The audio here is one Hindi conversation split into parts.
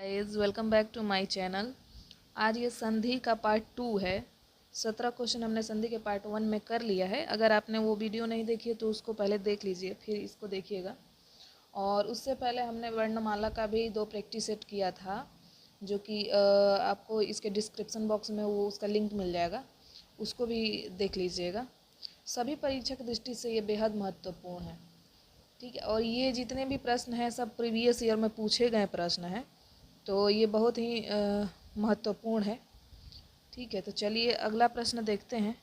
Guys welcome back to my channel. आज ये संधि का पार्ट 2 है। 17 क्वेश्चन हमने संधि के पार्ट 1 में कर लिया है। अगर आपने वो वीडियो नहीं देखी है तो उसको पहले देख लीजिए, फिर इसको देखिएगा। और उससे पहले हमने वर्णमाला का भी 2 प्रैक्टिस सेट किया था, जो कि आपको इसके डिस्क्रिप्शन बॉक्स में वो उसका लिंक मिल जाएगा, उसको भी देख लीजिएगा। सभी परीक्षा की दृष्टि से ये बेहद महत्वपूर्ण है, ठीक है। और ये जितने भी प्रश्न हैं सब प्रीवियस ईयर में पूछे गए प्रश्न हैं, तो ये बहुत ही महत्वपूर्ण है, ठीक है। तो चलिए अगला प्रश्न देखते हैं।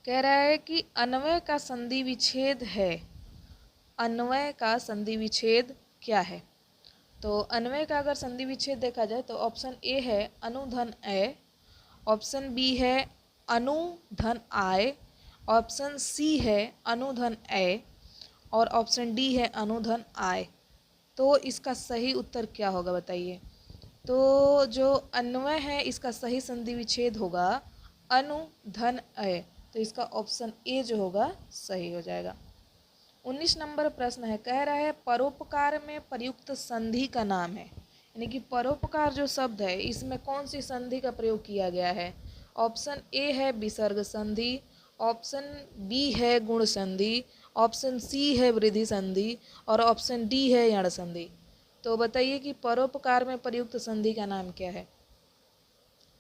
कह रहा है कि अन्वय का संधि विच्छेद है। अन्वय का संधि विच्छेद क्या है? तो अन्वय का अगर संधि विच्छेद देखा जाए तो ऑप्शन ए है अनु धन ए, ऑप्शन बी है अनु धन आय, ऑप्शन सी है अनु धन ए और ऑप्शन डी है अनु धन आय। तो इसका सही उत्तर क्या होगा बताइए? तो जो अन्वय है इसका सही संधि विच्छेद होगा अनु धन अय, तो इसका ऑप्शन ए जो होगा सही हो जाएगा। 19 नंबर प्रश्न है, कह रहा है परोपकार में प्रयुक्त संधि का नाम है। यानी कि परोपकार जो शब्द है इसमें कौन सी संधि का प्रयोग किया गया है? ऑप्शन ए है विसर्ग संधि, ऑप्शन बी है गुण संधि, ऑप्शन सी है वृद्धि संधि और ऑप्शन डी है यण संधि। तो बताइए कि परोपकार में प्रयुक्त संधि का नाम क्या है?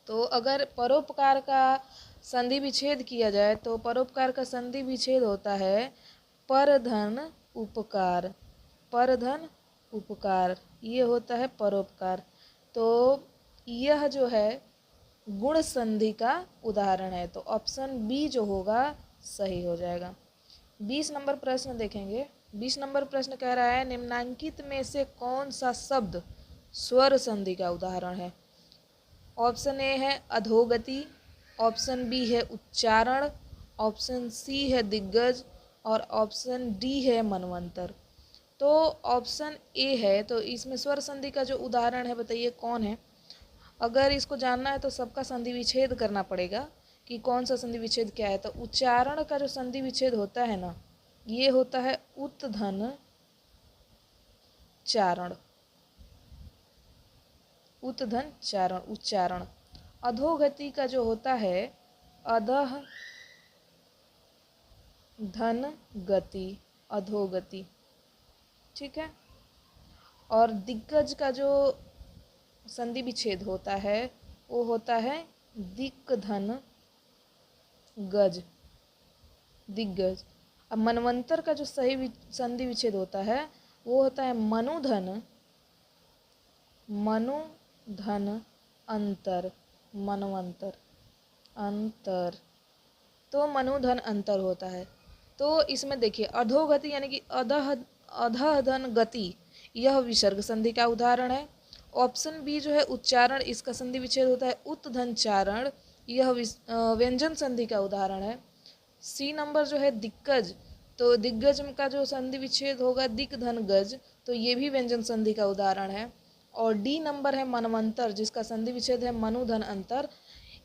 तो अगर परोपकार का संधि विच्छेद किया जाए तो परोपकार का संधि विच्छेद होता है परधन उपकार। परधन उपकार ये होता है परोपकार। तो यह जो है गुण संधि का उदाहरण है, तो ऑप्शन बी जो होगा सही हो जाएगा। 20 नंबर प्रश्न देखेंगे। 20 नंबर प्रश्न कह रहा है निम्नांकित में से कौन सा शब्द स्वर संधि का उदाहरण है? ऑप्शन ए है अधोगति, ऑप्शन बी है उच्चारण, ऑप्शन सी है दिग्गज और ऑप्शन डी है मनवंतर। तो ऑप्शन ए है, तो इसमें स्वर संधि का जो उदाहरण है बताइए कौन है? अगर इसको जानना है तो सबका संधि विच्छेद करना पड़ेगा कि कौन सा संधि विच्छेद क्या है। तो उच्चारण का जो संधि विच्छेद होता है ना, ये होता है उत्धन चारण। उत्धन चारण उच्चारण। अधोगति का जो होता है अधः धन गति अधोगति, ठीक है। और दिग्गज का जो संधि विच्छेद होता है वो होता है दिक् धन गज दिग्गज। अब मनवंतर का जो सही संधि विच्छेद होता है वो होता है मनुधन अंतर मनवंतर अंतर। तो मनुधन अंतर होता है। तो इसमें देखिए अधोगति यानी कि अधधन गति, यह विसर्ग संधि का उदाहरण है। ऑप्शन बी जो है उच्चारण, इसका संधि विच्छेद होता है उत्धन चारण, यह व्यंजन संधि का उदाहरण है। सी नंबर जो है दिग्गज, तो दिग्गज का जो संधि विच्छेद होगा दिक् धन गज, तो ये भी व्यंजन संधि का उदाहरण है। और डी नंबर है मनवंतर, जिसका संधि विच्छेद है मनुधन अंतर,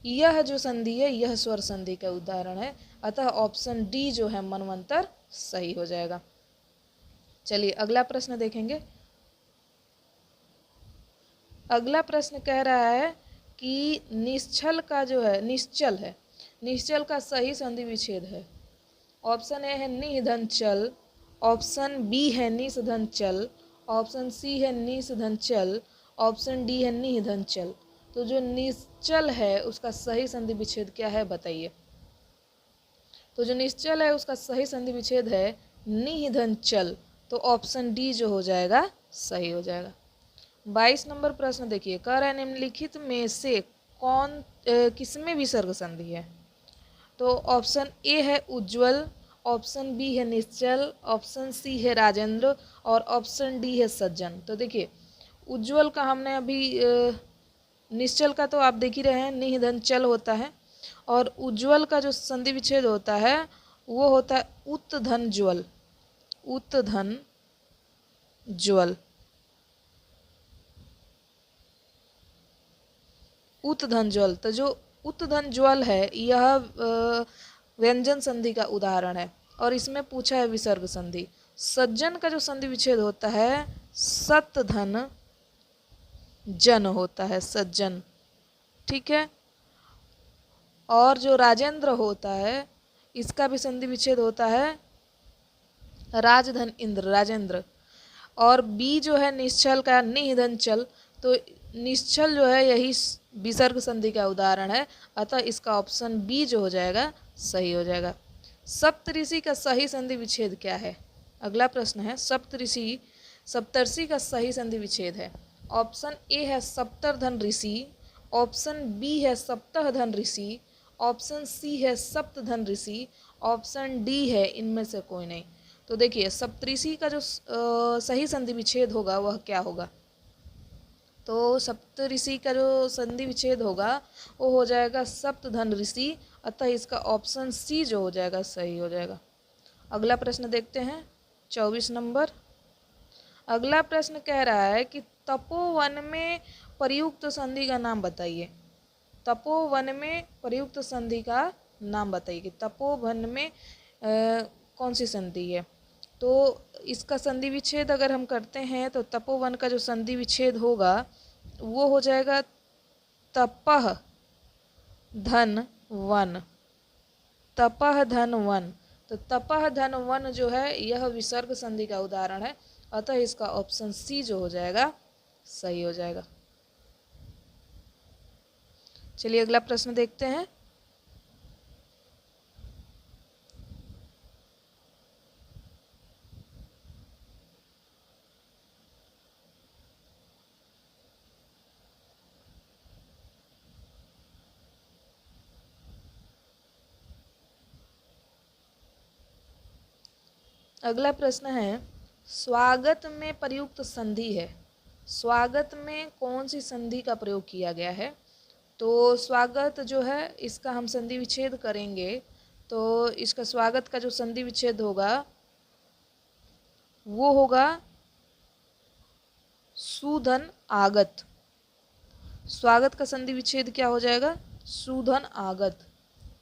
यह जो संधि है यह स्वर संधि का उदाहरण है। अतः ऑप्शन डी जो है मनवंतर सही हो जाएगा। चलिए अगला प्रश्न देखेंगे। अगला प्रश्न कह रहा है कि निश्चल का जो है निश्चल का सही संधि विच्छेद है। ऑप्शन ए है निधन चल, ऑप्शन बी है निधन चल, ऑप्शन सी है निधन चल, ऑप्शन डी है निधन चल। तो जो निश्चल है उसका सही संधि विच्छेद क्या है बताइए? तो जो निश्चल है उसका सही संधि विच्छेद है निधन चल, तो ऑप्शन डी जो हो जाएगा सही हो जाएगा। 22 नंबर प्रश्न देखिए, कह रहा है निम्नलिखित में से कौन किसमें विसर्ग संधि है? तो ऑप्शन ए है उज्ज्वल, ऑप्शन बी है निश्चल, ऑप्शन सी है राजेंद्र और ऑप्शन डी है सज्जन। तो देखिए उज्ज्वल का हमने अभी निश्चल का तो आप देख ही रहे हैं निधन चल होता है, और उज्ज्वल का जो संधि विच्छेद होता है वो होता है उत्धन ज्वल उत्धन ज्वल उत्धन ज्वल। तो जो उत्धन ज्वल है यह व्यंजन संधि का उदाहरण है और इसमें पूछा है विसर्ग संधि। सज्जन का जो संधि विच्छेद होता है सत धन जन होता है, सज्जन, ठीक है। और जो राजेंद्र होता है इसका भी संधि विच्छेद होता है राजधन इंद्र, राजेंद्र। और बी जो है निश्चल का, निधन चल, तो निश्चल जो है यही विसर्ग संधि का उदाहरण है, अतः इसका ऑप्शन बी जो हो जाएगा सही हो जाएगा। सप्तऋषि का सही संधि विच्छेद क्या है? अगला प्रश्न है सप्तऋषि, सप्तर्षि का सही संधि विच्छेद है। ऑप्शन ए है सप्तर्धन ऋषि, ऑप्शन बी है सप्तधन ऋषि, ऑप्शन सी है सप्तधन ऋषि, ऑप्शन डी है इनमें से कोई नहीं। तो देखिए सप्तऋषि का जो सही संधि विच्छेद होगा वह क्या होगा? तो सप्तऋषि का जो संधि विच्छेद होगा वो हो जाएगा सप्तधन ऋषि, अतः इसका ऑप्शन सी जो हो जाएगा सही हो जाएगा। अगला प्रश्न देखते हैं 24 नंबर। अगला प्रश्न कह रहा है कि तपोवन में प्रयुक्त संधि का नाम बताइए। तपोवन में प्रयुक्त संधि का नाम बताइए कि तपोवन में कौन सी संधि है। तो इसका संधि विच्छेद अगर हम करते हैं तो तपोवन का जो संधि विच्छेद होगा वो हो जाएगा तपह धन वन, तपह धन वन। तो तपह धन वन जो है यह विसर्ग संधि का उदाहरण है, अतः इसका ऑप्शन सी जो हो जाएगा सही हो जाएगा। चलिए अगला प्रश्न देखते हैं। अगला प्रश्न है स्वागत में प्रयुक्त संधि है, स्वागत में कौन सी संधि का प्रयोग किया गया है। तो स्वागत जो है इसका हम संधि विच्छेद करेंगे तो इसका स्वागत का जो संधि विच्छेद होगा वो होगा सुधन आगत। स्वागत का संधि विच्छेद क्या हो जाएगा? सुधन आगत।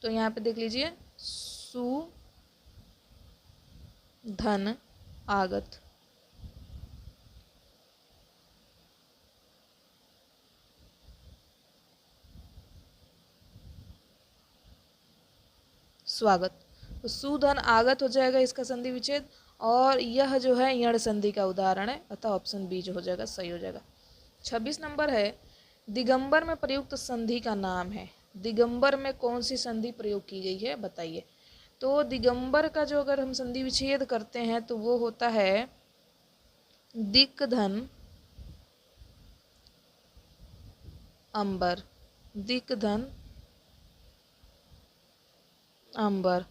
तो यहाँ पे देख लीजिए सुधन आगत। स्वागत, तो सुधन आगत हो जाएगा इसका संधि विच्छेद, और यह जो है यण संधि का उदाहरण है, अतः ऑप्शन बी जो हो जाएगा सही हो जाएगा। 26 नंबर है दिगंबर में प्रयुक्त संधि का नाम है। दिगंबर में कौन सी संधि प्रयोग की गई है बताइए। तो दिगंबर का जो अगर हम संधि विच्छेद करते हैं तो वो होता है दिक्धन अंबर, दिक्धन अंबर,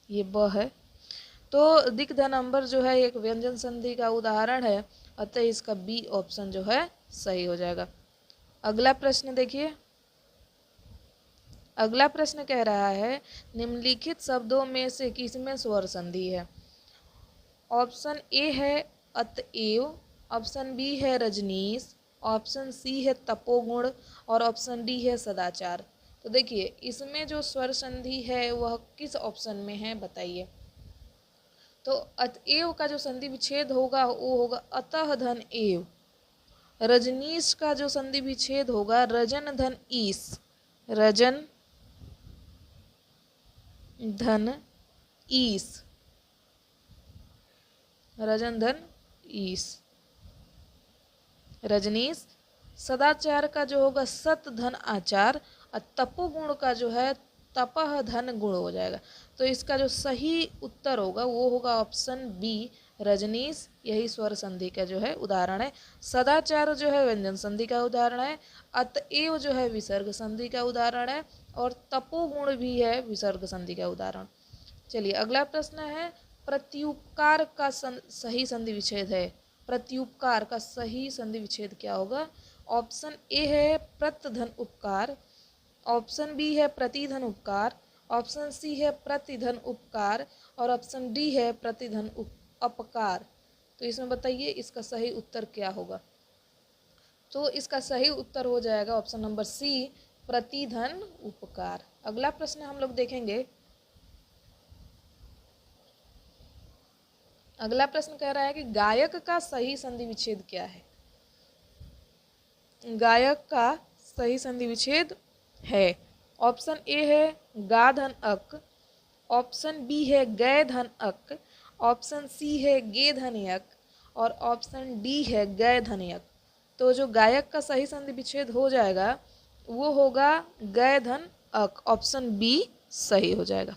ये ब है। तो दिक्धन अंबर जो है एक व्यंजन संधि का उदाहरण है, अतः इसका बी ऑप्शन जो है सही हो जाएगा। अगला प्रश्न देखिए। अगला प्रश्न कह रहा है निम्नलिखित शब्दों में से किसमें स्वर संधि है। ऑप्शन ए है अतएव, ऑप्शन बी है रजनीश, ऑप्शन सी है तपोगुण, और ऑप्शन डी है सदाचार। तो देखिए इसमें जो स्वर संधि है वह किस ऑप्शन में है बताइए। तो अतएव का जो संधि विच्छेद होगा वो होगा अतः धन एव। रजनीश का जो संधि विच्छेद होगा रजन धन ईस, रजन धन ईस, रजन धन ईस, रजनीश। सदाचार का जो होगा सत धन आचार, और तपोगुण का जो है तपह धन गुण हो जाएगा। तो इसका जो सही उत्तर होगा वो होगा ऑप्शन बी रजनीश, यही स्वर संधि का जो है उदाहरण है। सदाचार जो है व्यंजन संधि का उदाहरण है, अतएव जो है विसर्ग संधि का उदाहरण है, और तपोगुण भी है विसर्ग संधि का उदाहरण। चलिए अगला प्रश्न है प्रत्युपकार का सही संधि विच्छेद है। प्रत्युपकार का सही संधि विच्छेद क्या होगा। ऑप्शन ए है प्रत्यधन उपकार, ऑप्शन बी है प्रतिधन उपकार, ऑप्शन सी है प्रतिधन उपकार, और ऑप्शन डी है प्रतिधन अपकार। तो इसमें बताइए इसका सही उत्तर क्या होगा। तो इसका सही उत्तर हो जाएगा ऑप्शन नंबर सी प्रतिधन उपकार। अगला प्रश्न हम लोग देखेंगे। अगला प्रश्न कह रहा है कि गायक का सही संधि विच्छेद क्या है। गायक का सही संधि विच्छेद है? ऑप्शन ए है गा धन अक, ऑप्शन बी है गै धन अक, ऑप्शन सी है गे धन यक और ऑप्शन डी है गै धन यक। तो जो गायक का सही संधि विच्छेद हो जाएगा वो होगा गै धन अक, ऑप्शन बी सही हो जाएगा।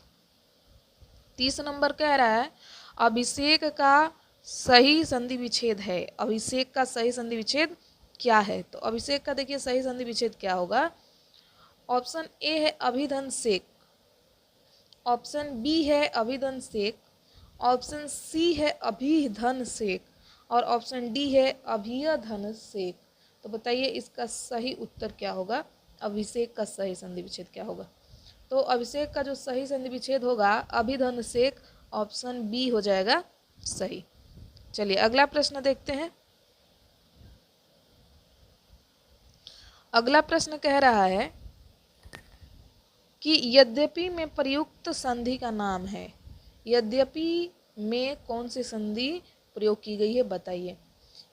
30 नंबर कह रहा है अभिषेक का सही संधि विच्छेद है। अभिषेक का सही संधि विच्छेद क्या है? तो अभिषेक का देखिए सही संधि विच्छेद क्या होगा। ऑप्शन ए है अभिधन सेक, ऑप्शन बी है अभिधन सेक, ऑप्शन सी है अभिधन सेक और ऑप्शन डी है अभियधन सेक। तो बताइए इसका सही उत्तर क्या होगा, अभिषेक का सही संधि विच्छेद क्या होगा? तो अभिषेक का जो सही संधि विच्छेद होगा अभिधन सेक, ऑप्शन बी हो जाएगा सही। चलिए अगला प्रश्न देखते हैं। अगला प्रश्न कह रहा है कि यद्यपि में प्रयुक्त संधि का नाम है। यद्यपि में कौन सी संधि प्रयोग की गई है बताइए।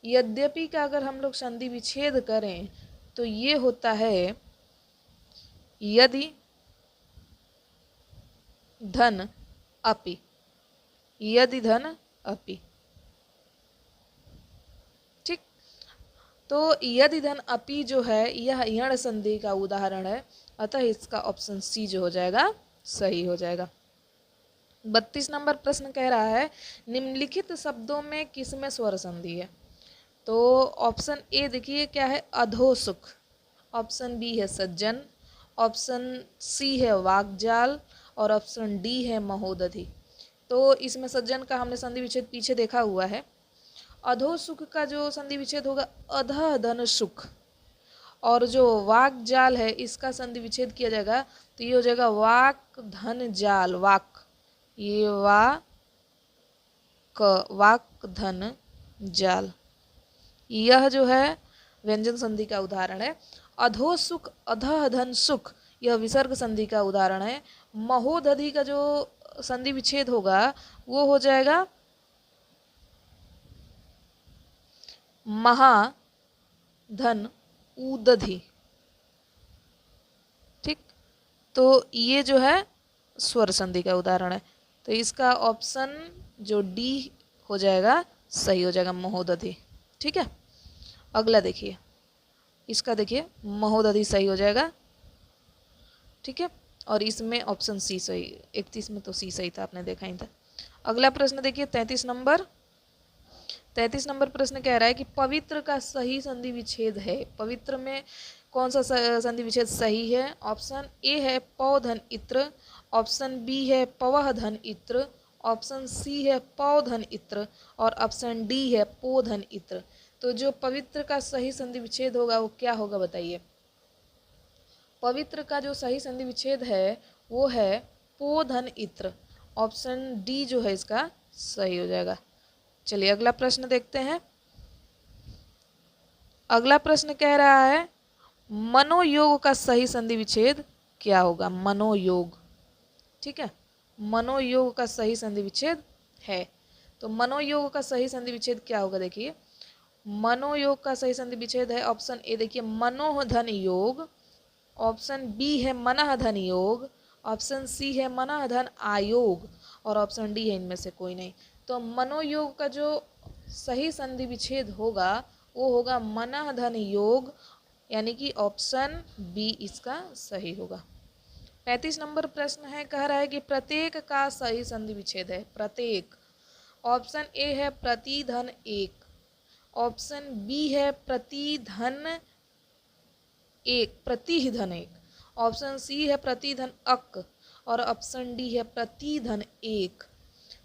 यद्यपि का अगर हम लोग संधि विच्छेद करें तो ये होता है यदि धन अपि, यदि धन अपि। ठीक, तो यदि धन अपि जो है यह यण संधि का उदाहरण है, अतः इसका ऑप्शन सी जो हो जाएगा सही हो जाएगा। 32 नंबर प्रश्न कह रहा है निम्नलिखित शब्दों में किसमें स्वर संधि है? तो ऑप्शन ए देखिए क्या है अधोसुख, ऑप्शन बी है सज्जन, ऑप्शन सी है वाग्जाल और ऑप्शन डी है महोदधि। तो इसमें सज्जन का हमने संधि विच्छेद पीछे देखा हुआ है। अधोसुख का जो संधि विच्छेद होगा अधः धन सुख, और जो वाक जाल है इसका संधि विच्छेद किया जाएगा तो ये हो जाएगा वाक धन जाल, वाक, ये वाक धन जाल। यह जो है व्यंजन संधि का उदाहरण है। अधोसुख अधः धन सुख यह विसर्ग संधि का उदाहरण है। महोदधि का जो संधि विच्छेद होगा वो हो जाएगा महा धन उदधि। ठीक, तो ये जो है स्वर संधि का उदाहरण है, तो इसका ऑप्शन जो डी हो जाएगा सही हो जाएगा महोदधि। ठीक है, अगला देखिए, इसका देखिए महोदधि सही हो जाएगा। ठीक है, और इसमें ऑप्शन सी सही, 31 में तो सी सही था, आपने देखा ही था। अगला प्रश्न देखिए 33 नंबर। 33 नंबर प्रश्न कह रहा है कि पवित्र का सही संधि विच्छेद है। पवित्र में कौन सा संधि विच्छेद सही है? ऑप्शन ए है पौ धन इत्र, ऑप्शन बी है पवह धन इत्र, ऑप्शन सी है पौ धन इत्र और ऑप्शन डी है पो धन इत्र। तो जो पवित्र का सही संधि विच्छेद होगा वो क्या होगा बताइए। पवित्र का जो सही संधि विच्छेद है वो है पो धन इत्र, ऑप्शन डी जो है इसका सही हो जाएगा। चलिए अगला प्रश्न देखते हैं। अगला प्रश्न कह रहा है मनोयोग का सही संधि विच्छेद क्या होगा? मनोयोग, ठीक है, मनोयोग का सही संधि विच्छेद है। तो मनोयोग का सही संधि विच्छेद क्या होगा देखिए। मनोयोग का सही संधि विच्छेद है ऑप्शन ए देखिए मनोह धन योग, ऑप्शन बी है मनः धन योग, ऑप्शन सी है मनः धन आयोग और ऑप्शन डी है इनमें से कोई नहीं। तो मनोयोग का जो सही संधि विच्छेद होगा वो होगा मनः धन योग, यानी कि ऑप्शन बी इसका सही होगा। 35 नंबर प्रश्न है, कह रहा है कि प्रत्येक का सही संधि विच्छेद है। प्रत्येक, ऑप्शन ए है प्रतिधन एक, ऑप्शन बी है प्रतिधन एक, प्रतिधन एक, ऑप्शन सी है प्रतिधन अक और ऑप्शन डी है प्रतिधन एक।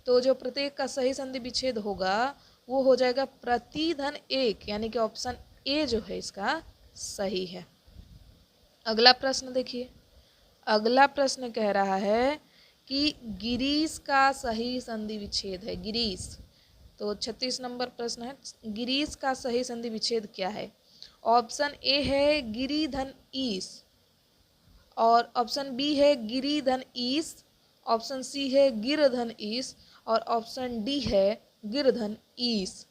तो जो प्रत्येक का सही संधि विच्छेद होगा वो हो जाएगा प्रतिधन एक, यानी कि ऑप्शन ए जो है इसका सही है। अगला प्रश्न देखिए। अगला प्रश्न कह रहा है कि गिरीश का सही संधि विच्छेद है। गिरीश, तो 36 नंबर प्रश्न है, गिरीश का सही संधि विच्छेद क्या है? ऑप्शन ए है गिरिधन ईस और ऑप्शन बी है गिरिधन ईस, ऑप्शन सी है गिरधन ईस और ऑप्शन डी है गिरधन ईस।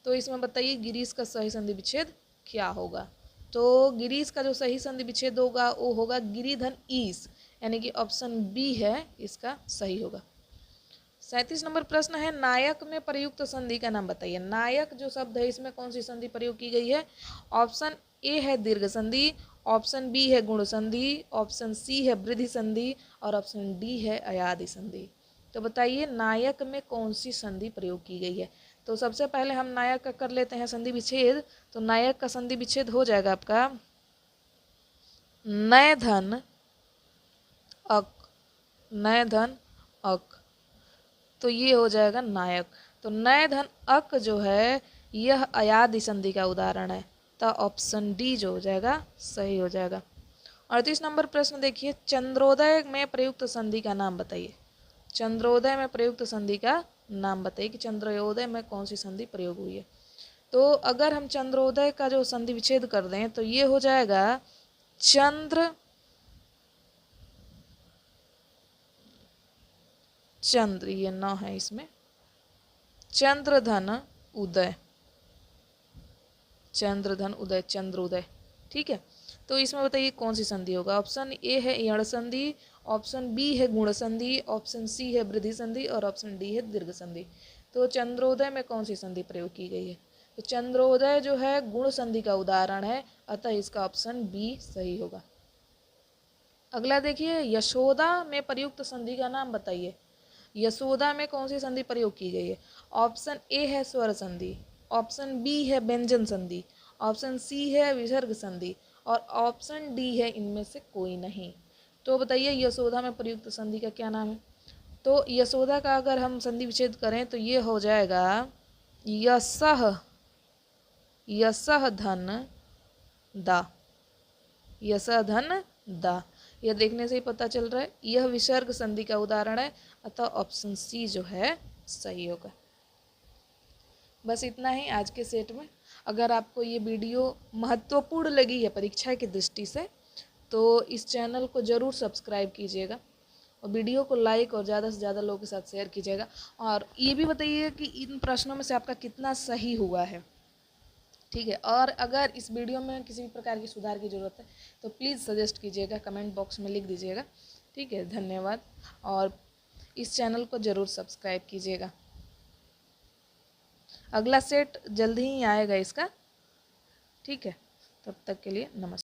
तो इसमें बताइए गिरीश का सही संधि विच्छेद क्या होगा। तो गिरीश का जो सही संधि विच्छेद होगा वो होगा गिरिधन ईस, यानी कि ऑप्शन बी है इसका सही होगा। 37 नंबर प्रश्न है, नायक में प्रयुक्त संधि का नाम बताइए। नायक जो शब्द है इसमें कौन सी संधि प्रयोग की गई है? ऑप्शन ए है दीर्घ संधि, ऑप्शन बी है गुण संधि, ऑप्शन सी है वृद्धि संधि और ऑप्शन डी है अयादि संधि। तो बताइए नायक में कौन सी संधि प्रयोग की गई है। तो सबसे पहले हम नायक का कर लेते हैं संधि विच्छेद। तो नायक का संधि विच्छेद हो जाएगा आपका नय धन अक, नय धन अक, तो ये हो जाएगा नायक। तो नय धन अक जो है यह अयादि संधि का उदाहरण है, तो ऑप्शन डी जो हो जाएगा सही हो जाएगा। 38 नंबर प्रश्न देखिए, चंद्रोदय में प्रयुक्त संधि का नाम बताइए। चंद्रोदय में प्रयुक्त संधि का नाम बताइए कि चंद्रोदय में कौन सी संधि प्रयोग हुई है। तो अगर हम चंद्रोदय का जो संधि विच्छेद कर दें तो ये हो जाएगा चंद्र चंद्र, ये न है इसमें, चंद्रधन उदय, चंद्रधन उदय, चंद्रोदय। ठीक है, तो इसमें बताइए कौन सी संधि होगा। ऑप्शन ए है यण संधि, ऑप्शन बी है गुण संधि, ऑप्शन सी है वृद्धि संधि और ऑप्शन डी है दीर्घ संधि। तो चंद्रोदय में कौन सी संधि प्रयोग की गई है? तो चंद्रोदय जो है गुण संधि का उदाहरण है, अतः इसका ऑप्शन बी सही होगा। अगला देखिए, यशोदा में प्रयुक्त संधि का नाम बताइए। यशोदा में कौन सी संधि प्रयोग की गई है? ऑप्शन ए है स्वर संधि, ऑप्शन बी है व्यंजन संधि, ऑप्शन सी है विसर्ग संधि और ऑप्शन डी है इनमें से कोई नहीं। तो बताइए यशोदा में प्रयुक्त संधि का क्या नाम है? तो यशोदा का अगर हम संधि विच्छेद करें तो ये हो जाएगा यशः, यशः धन दा, यशः धन दा। यह देखने से ही पता चल रहा है यह विसर्ग संधि का उदाहरण है, अतः ऑप्शन सी जो है सही होगा। बस इतना ही आज के सेट में। अगर आपको ये वीडियो महत्वपूर्ण लगी है परीक्षा की दृष्टि से तो इस चैनल को ज़रूर सब्सक्राइब कीजिएगा और वीडियो को लाइक और ज़्यादा से ज़्यादा लोगों के साथ शेयर कीजिएगा। और ये भी बताइए कि इन प्रश्नों में से आपका कितना सही हुआ है। ठीक है, और अगर इस वीडियो में किसी भी प्रकार की सुधार की ज़रूरत है तो प्लीज़ सजेस्ट कीजिएगा, कमेंट बॉक्स में लिख दीजिएगा। ठीक है, धन्यवाद। और इस चैनल को ज़रूर सब्सक्राइब कीजिएगा। अगला सेट जल्दी ही आएगा इसका। ठीक है, तब तक के लिए नमस्कार।